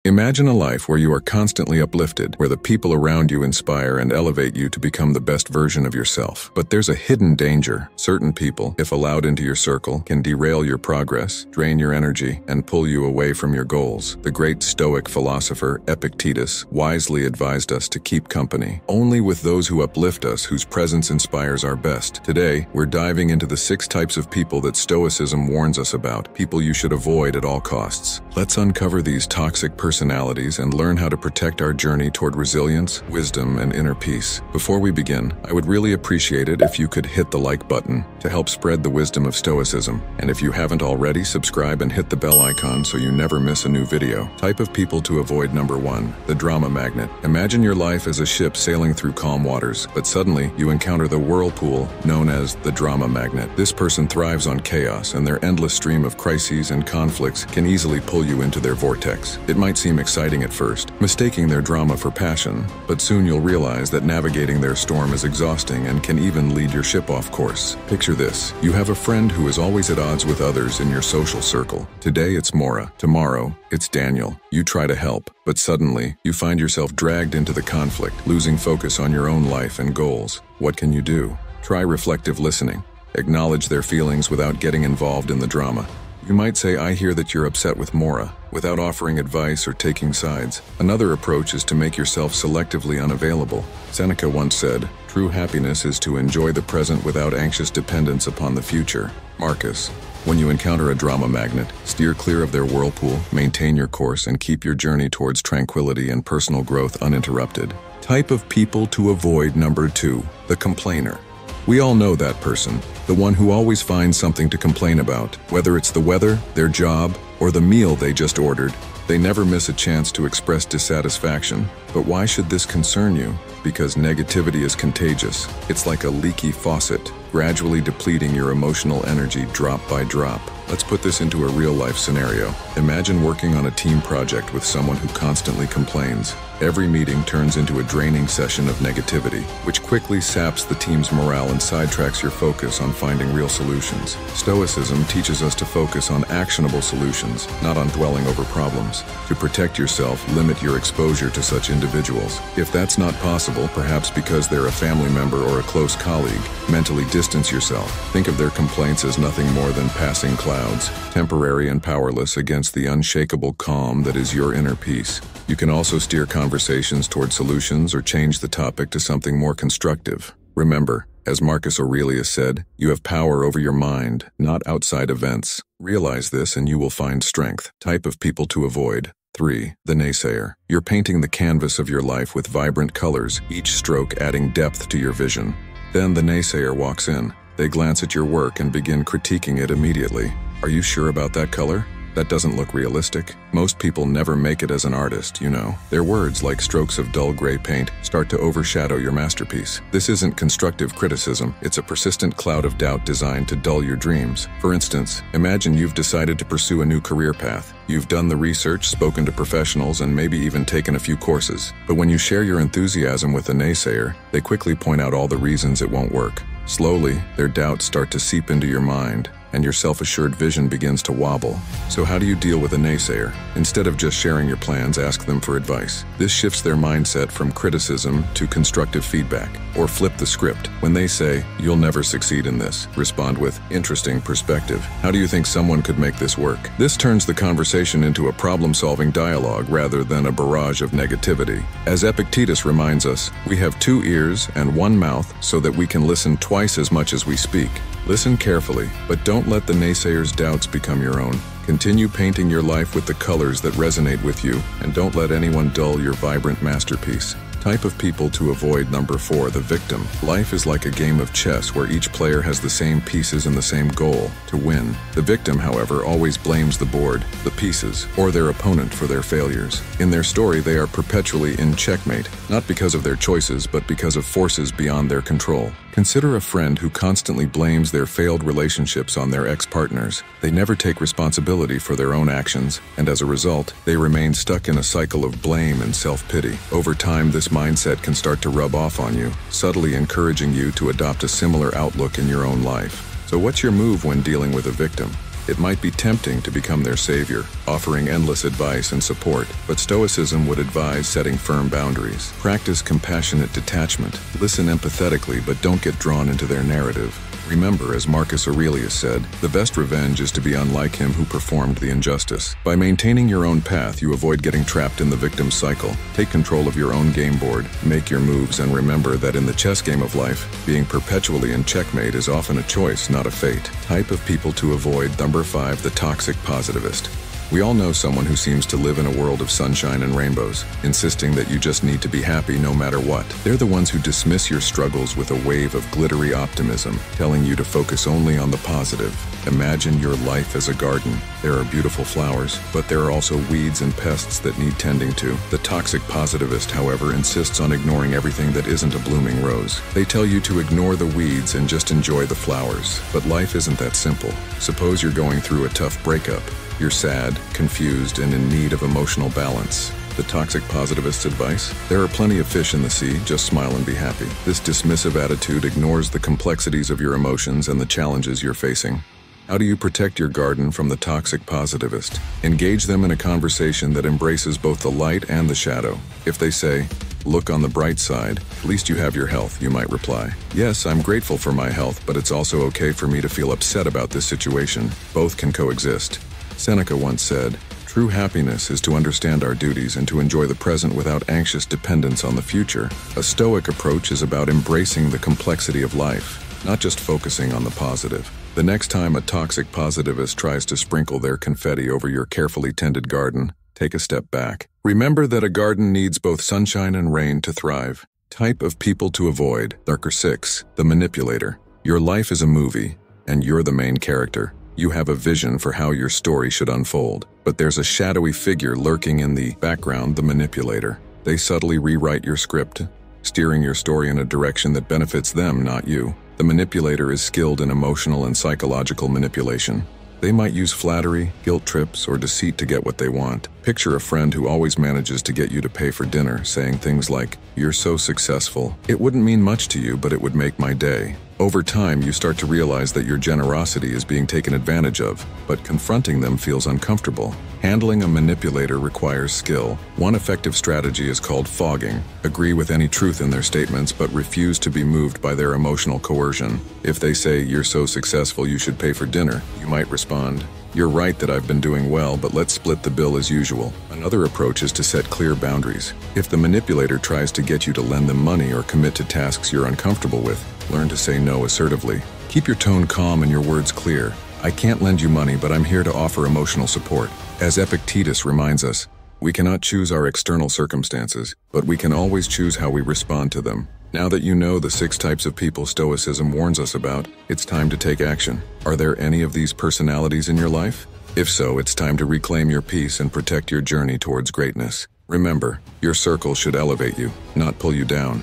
Imagine a life where you are constantly uplifted, where the people around you inspire and elevate you to become the best version of yourself. But there's a hidden danger. Certain people, if allowed into your circle, can derail your progress, drain your energy, and pull you away from your goals. The great Stoic philosopher Epictetus wisely advised us to keep company only with those who uplift us, whose presence inspires our best. Today, we're diving into the 6 types of people that Stoicism warns us about, people you should avoid at all costs. Let's uncover these toxic personalities and learn how to protect our journey toward resilience, wisdom, and inner peace. Before we begin, I would really appreciate it if you could hit the like button to help spread the wisdom of Stoicism. And if you haven't already, subscribe and hit the bell icon so you never miss a new video. Type of people to avoid. Number 1, the drama magnet. Imagine your life as a ship sailing through calm waters, but suddenly you encounter the whirlpool known as the drama magnet. This person thrives on chaos, and their endless stream of crises and conflicts can easily pull you into their vortex. It might seem exciting at first, mistaking their drama for passion, but soon you'll realize that navigating their storm is exhausting and can even lead your ship off course. Picture this: you have a friend who is always at odds with others in your social circle. Today it's Maura, tomorrow it's Daniel. You try to help, but suddenly you find yourself dragged into the conflict, losing focus on your own life and goals. What can you do? Try reflective listening. Acknowledge their feelings without getting involved in the drama. You might say, "I hear that you're upset with Maura," without offering advice or taking sides. Another approach is to make yourself selectively unavailable. Seneca once said, "True happiness is to enjoy the present without anxious dependence upon the future." Marcus. When you encounter a drama magnet, steer clear of their whirlpool, maintain your course, and keep your journey towards tranquility and personal growth uninterrupted. Type of people to avoid. Number 2, the complainer. We all know that person, the one who always finds something to complain about. Whether it's the weather, their job, or the meal they just ordered, they never miss a chance to express dissatisfaction. But why should this concern you? Because negativity is contagious. It's like a leaky faucet, gradually depleting your emotional energy drop by drop. Let's put this into a real-life scenario. Imagine working on a team project with someone who constantly complains. Every meeting turns into a draining session of negativity, which quickly saps the team's morale and sidetracks your focus on finding real solutions. Stoicism teaches us to focus on actionable solutions, not on dwelling over problems. To protect yourself, limit your exposure to such individuals. If that's not possible, perhaps because they're a family member or a close colleague, mentally distance yourself. Think of their complaints as nothing more than passing clouds, temporary and powerless against the unshakable calm that is your inner peace. You can also steer conversations toward solutions or change the topic to something more constructive. Remember, as Marcus Aurelius said, you have power over your mind, not outside events. Realize this and you will find strength. Type of people to avoid. 3, the naysayer. You're painting the canvas of your life with vibrant colors, each stroke adding depth to your vision. Then the naysayer walks in. They glance at your work and begin critiquing it immediately. Are you sure about that color? That doesn't look realistic. Most people never make it as an artist, you know. Their words, like strokes of dull gray paint, start to overshadow your masterpiece. This isn't constructive criticism, it's a persistent cloud of doubt designed to dull your dreams. For instance, imagine you've decided to pursue a new career path. You've done the research, spoken to professionals, and maybe even taken a few courses. But when you share your enthusiasm with a naysayer, they quickly point out all the reasons it won't work. Slowly, their doubts start to seep into your mind, and your self-assured vision begins to wobble. So how do you deal with a naysayer? Instead of just sharing your plans, ask them for advice. This shifts their mindset from criticism to constructive feedback. Or flip the script. When they say, "You'll never succeed in this," respond with, "Interesting perspective. How do you think someone could make this work?" This turns the conversation into a problem-solving dialogue rather than a barrage of negativity. As Epictetus reminds us, we have 2 ears and 1 mouth so that we can listen twice as much as we speak. Listen carefully, but don't let the naysayer's doubts become your own. Continue painting your life with the colors that resonate with you, and don't let anyone dull your vibrant masterpiece. Type of people to avoid. Number 4, the victim. Life is like a game of chess where each player has the same pieces and the same goal, to win. The victim, however, always blames the board, the pieces, or their opponent for their failures. In their story, they are perpetually in checkmate, not because of their choices, but because of forces beyond their control. Consider a friend who constantly blames their failed relationships on their ex-partners. They never take responsibility for their own actions, and as a result, they remain stuck in a cycle of blame and self-pity. Over time, this mindset can start to rub off on you, subtly encouraging you to adopt a similar outlook in your own life. So what's your move when dealing with a victim? It might be tempting to become their savior, offering endless advice and support, but Stoicism would advise setting firm boundaries. Practice compassionate detachment. Listen empathetically, but don't get drawn into their narrative. Remember, as Marcus Aurelius said, the best revenge is to be unlike him who performed the injustice. By maintaining your own path, you avoid getting trapped in the victim cycle. Take control of your own game board, make your moves, and remember that in the chess game of life, being perpetually in checkmate is often a choice, not a fate. Type of people to avoid. Number 5, the toxic positivist. We all know someone who seems to live in a world of sunshine and rainbows, insisting that you just need to be happy no matter what. They're the ones who dismiss your struggles with a wave of glittery optimism, telling you to focus only on the positive. Imagine your life as a garden. There are beautiful flowers, but there are also weeds and pests that need tending to. The toxic positivist, however, insists on ignoring everything that isn't a blooming rose. They tell you to ignore the weeds and just enjoy the flowers. But life isn't that simple. Suppose you're going through a tough breakup. You're sad, confused, and in need of emotional balance. The toxic positivist's advice? There are plenty of fish in the sea, just smile and be happy. This dismissive attitude ignores the complexities of your emotions and the challenges you're facing. How do you protect your garden from the toxic positivist? Engage them in a conversation that embraces both the light and the shadow. If they say, "Look on the bright side, at least you have your health," you might reply, "Yes, I'm grateful for my health, but it's also okay for me to feel upset about this situation. Both can coexist." Seneca once said, "True happiness is to understand our duties and to enjoy the present without anxious dependence on the future." A Stoic approach is about embracing the complexity of life, not just focusing on the positive. The next time a toxic positivist tries to sprinkle their confetti over your carefully tended garden, take a step back. Remember that a garden needs both sunshine and rain to thrive. Type of people to avoid. Number 6, the manipulator. Your life is a movie, and you're the main character. You have a vision for how your story should unfold, but there's a shadowy figure lurking in the background, the manipulator. They subtly rewrite your script, steering your story in a direction that benefits them, not you. The manipulator is skilled in emotional and psychological manipulation. They might use flattery, guilt trips, or deceit to get what they want. Picture a friend who always manages to get you to pay for dinner, saying things like, "You're so successful. It wouldn't mean much to you, but it would make my day." Over time, you start to realize that your generosity is being taken advantage of, but confronting them feels uncomfortable. Handling a manipulator requires skill. One effective strategy is called fogging. Agree with any truth in their statements, but refuse to be moved by their emotional coercion. If they say, "You're so successful, you should pay for dinner," you might respond, "You're right that I've been doing well, but let's split the bill as usual." Another approach is to set clear boundaries. If the manipulator tries to get you to lend them money or commit to tasks you're uncomfortable with, learn to say no assertively. Keep your tone calm and your words clear. "I can't lend you money, but I'm here to offer emotional support." As Epictetus reminds us, we cannot choose our external circumstances, but we can always choose how we respond to them. Now that you know the 6 types of people Stoicism warns us about, it's time to take action. Are there any of these personalities in your life? If so, it's time to reclaim your peace and protect your journey towards greatness. Remember, your circle should elevate you, not pull you down.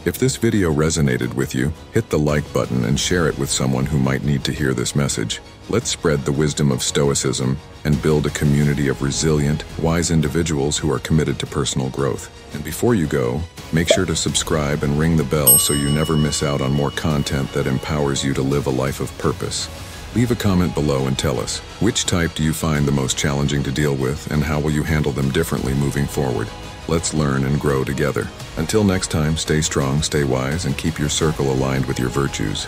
If this video resonated with you, hit the like button and share it with someone who might need to hear this message. Let's spread the wisdom of Stoicism and build a community of resilient, wise individuals who are committed to personal growth. And before you go, make sure to subscribe and ring the bell so you never miss out on more content that empowers you to live a life of purpose. Leave a comment below and tell us, which type do you find the most challenging to deal with, and how will you handle them differently moving forward? Let's learn and grow together. Until next time, stay strong, stay wise, and keep your circle aligned with your virtues.